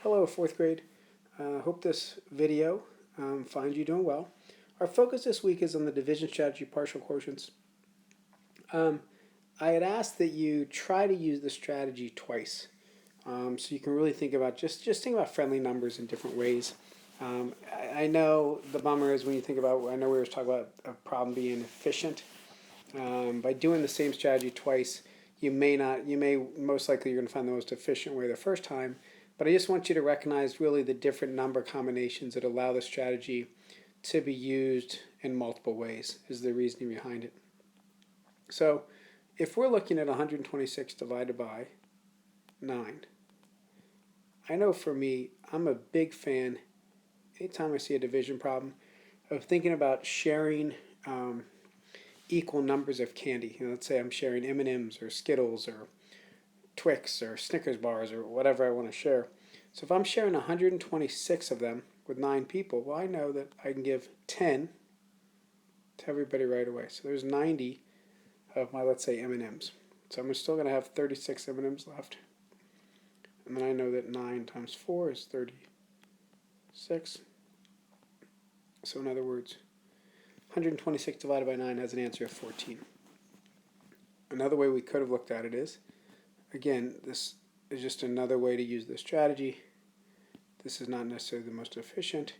Hello, fourth grade. Hope this video finds you doing well. Our focus this week is on the division strategy partial quotients. I had asked that you try to use the strategy twice, so you can really think about just think about friendly numbers in different ways. I know the bummer is when you think about, I know we were talking about a problem being efficient. By doing the same strategy twice, you may most likely you're going to find the most efficient way the first time. But I just want you to recognize really the different number combinations that allow the strategy to be used in multiple ways is the reasoning behind it. So if we're looking at 126 divided by 9, I know for me, I'm a big fan, anytime I see a division problem, of thinking about sharing equal numbers of candy. Let's say I'm sharing M&Ms or Skittles or Twix or Snickers bars or whatever I want to share. So if I'm sharing 126 of them with 9 people, well, I know that I can give 10 to everybody right away. So there's 90 of my, let's say, M&Ms. So I'm still going to have 36 M&Ms left. And then I know that 9 times 4 is 36. So in other words, 126 divided by 9 has an answer of 14. Another way we could have looked at it is, again, this is just another way to use the strategy. This is not necessarily the most efficient,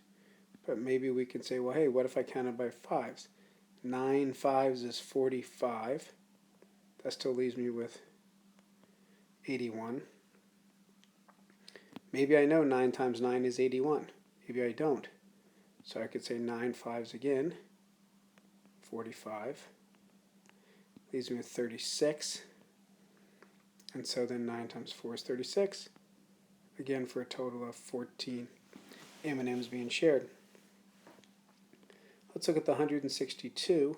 but maybe we can say, well, hey, what if I counted by 5s? 9 5s is 45. That still leaves me with 81. Maybe I know 9 times 9 is 81. Maybe I don't. So I could say 9 5s again, 45. Leaves me with 36. And so then 9 times 4 is 36. Again, for a total of 14 M&Ms being shared. Let's look at the 162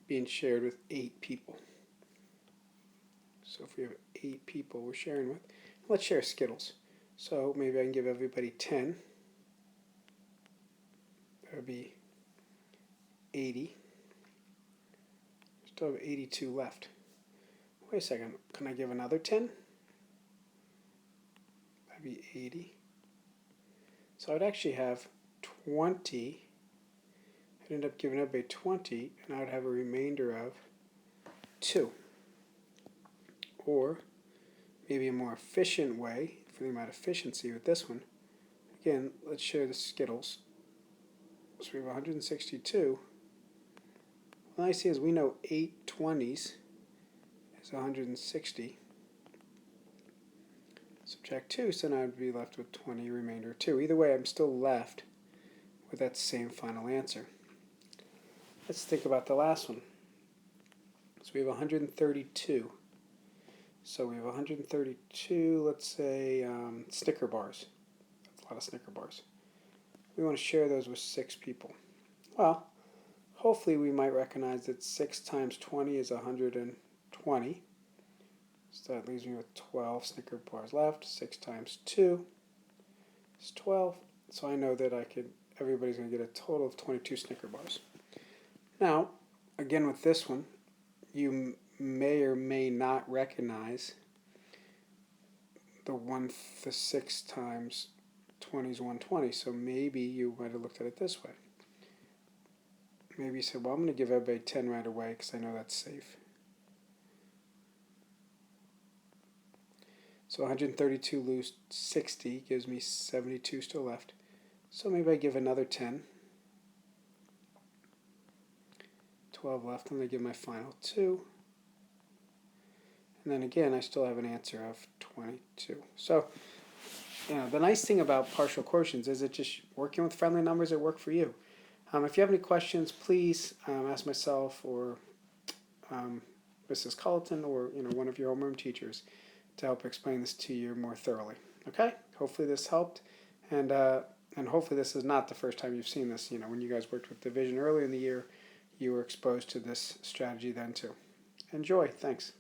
being shared with 8 people. So if we have 8 people we're sharing with, let's share Skittles. So maybe I can give everybody 10. That would be 80. Still have 82 left. Wait a second, can I give another 10? That'd be 80. So I'd actually have 20. I'd end up giving everybody 20, and I would have a remainder of 2. Or maybe a more efficient way, for the amount of efficiency with this one, again, let's share the Skittles. So we have 162. The nice thing is we know 8 20s is 160. Subtract 2, so now I'd be left with 20, remainder 2. Either way, I'm still left with that same final answer. Let's think about the last one. So we have 132. So we have 132, let's say, Snicker bars. That's a lot of Snicker bars. We want to share those with 6 people. Well, hopefully we might recognize that 6 times 20 is 120. So that leaves me with 12 Snicker bars left. 6 times 2 is 12. So I know that everybody's going to get a total of 22 Snicker bars. Now, again with this one, you may or may not recognize the 6 times 20 is 120. So maybe you might have looked at it this way. Maybe you said, well, I'm going to give everybody 10 right away because I know that's safe. So 132 lose 60 gives me 72 still left. So maybe I give another 10. 12 left, and I give my final 2. And then again, I still have an answer of 22. So, the nice thing about partial quotients is it just working with friendly numbers that work for you. If you have any questions, please ask myself or Mrs. Culleton or one of your homeroom teachers to help explain this to you more thoroughly. Okay? Hopefully this helped, and hopefully this is not the first time you've seen this. When you guys worked with division early in the year, you were exposed to this strategy then too. Enjoy. Thanks.